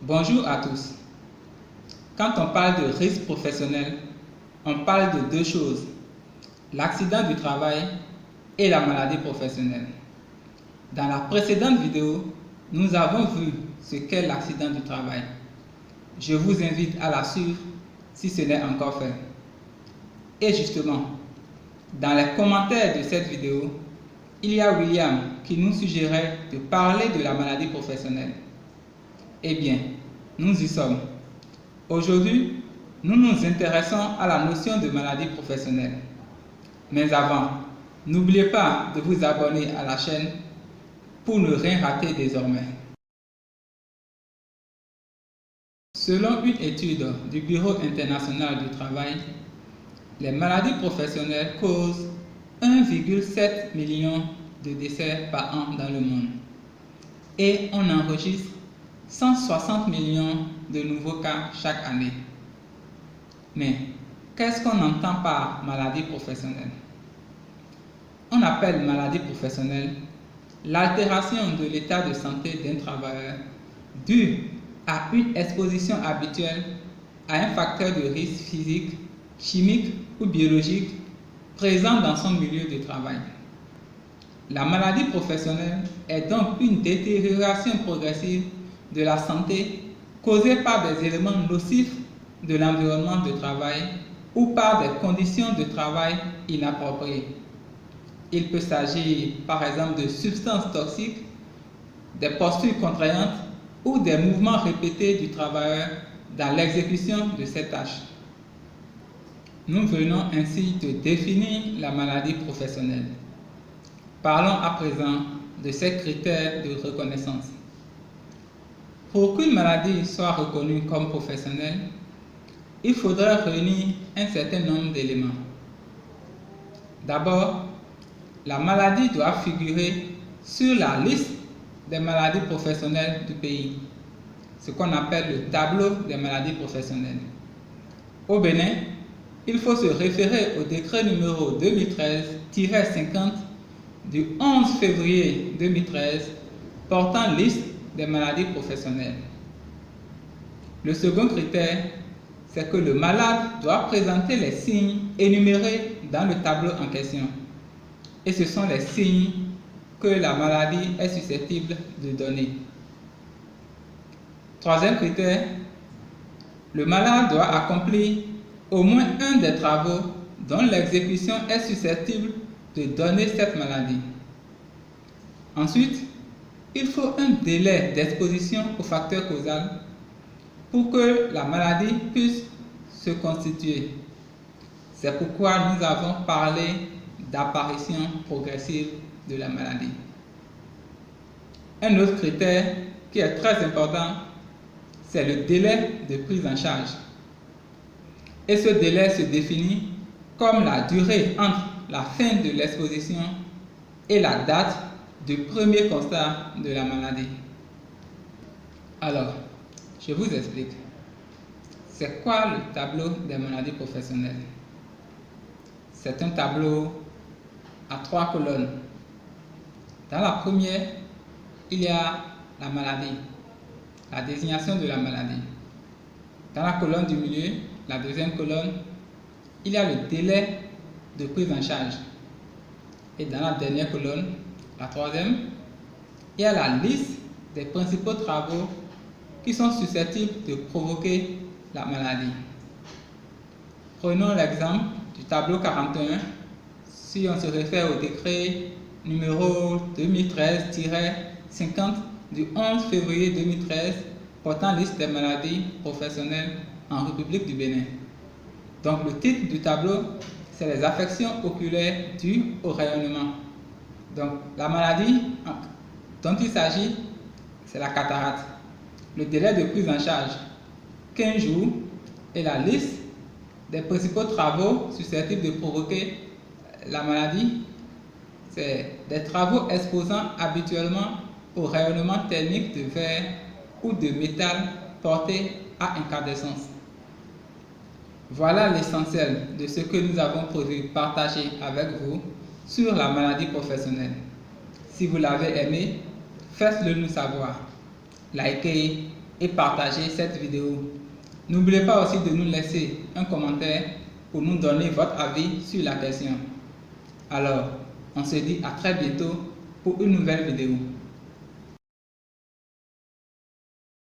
Bonjour à tous. Quand on parle de risque professionnel, on parle de deux choses, l'accident du travail et la maladie professionnelle. Dans la précédente vidéo, nous avons vu ce qu'est l'accident du travail. Je vous invite à la suivre si ce n'est encore fait. Et justement, dans les commentaires de cette vidéo, il y a William qui nous suggérait de parler de la maladie professionnelle. Eh bien, nous y sommes. Aujourd'hui, nous nous intéressons à la notion de maladie professionnelle. Mais avant, n'oubliez pas de vous abonner à la chaîne pour ne rien rater désormais. Selon une étude du Bureau international du travail, les maladies professionnelles causent 1,7 million de décès par an dans le monde et on enregistre 160 millions de nouveaux cas chaque année. Mais qu'est-ce qu'on entend par maladie professionnelle? On appelle maladie professionnelle l'altération de l'état de santé d'un travailleur due à une exposition habituelle à un facteur de risque physique, chimique ou biologique présent dans son milieu de travail. La maladie professionnelle est donc une détérioration progressive de la santé causée par des éléments nocifs de l'environnement de travail ou par des conditions de travail inappropriées. Il peut s'agir par exemple de substances toxiques, des postures contraignantes ou des mouvements répétés du travailleur dans l'exécution de ses tâches. Nous venons ainsi de définir la maladie professionnelle. Parlons à présent de ses critères de reconnaissance. Pour qu'une maladie soit reconnue comme professionnelle, il faudra réunir un certain nombre d'éléments. D'abord, la maladie doit figurer sur la liste des maladies professionnelles du pays, ce qu'on appelle le tableau des maladies professionnelles. Au Bénin, il faut se référer au décret numéro 2013-50 du 11 février 2013 portant liste des maladies professionnelles. Le second critère, c'est que le malade doit présenter les signes énumérés dans le tableau en question. Et ce sont les signes que la maladie est susceptible de donner. Troisième critère, le malade doit accomplir au moins un des travaux dont l'exécution est susceptible de donner cette maladie. Ensuite, il faut un délai d'exposition au facteur causal pour que la maladie puisse se constituer. C'est pourquoi nous avons parlé d'apparition progressive de la maladie. Un autre critère qui est très important, c'est le délai de prise en charge. Et ce délai se définit comme la durée entre la fin de l'exposition et la date du premier constat de la maladie. Alors, je vous explique. C'est quoi le tableau des maladies professionnelles? C'est un tableau à 3 colonnes. Dans la première, il y a la maladie, la désignation de la maladie. Dans la colonne du milieu, la deuxième colonne, il y a le délai de prise en charge. Et dans la dernière colonne, la troisième, il y a la liste des principaux travaux qui sont susceptibles de provoquer la maladie. Prenons l'exemple du tableau 41. Si on se réfère au décret numéro 2013-50 du 11 février 2013 portant liste des maladies professionnelles en République du Bénin. Donc le titre du tableau, c'est les affections oculaires dues au rayonnement. Donc la maladie dont il s'agit, c'est la cataracte. Le délai de prise en charge, 15 jours, et la liste des principaux travaux susceptibles de provoquer la maladie, c'est des travaux exposant habituellement au rayonnement thermique de verre ou de métal porté à incandescence. Voilà l'essentiel de ce que nous avons prévu partager avec vous sur la maladie professionnelle. Si vous l'avez aimé, faites-le nous savoir. Likez, et partagez cette vidéo. N'oubliez pas aussi de nous laisser un commentaire pour nous donner votre avis sur la question. Alors, on se dit à très bientôt pour une nouvelle vidéo.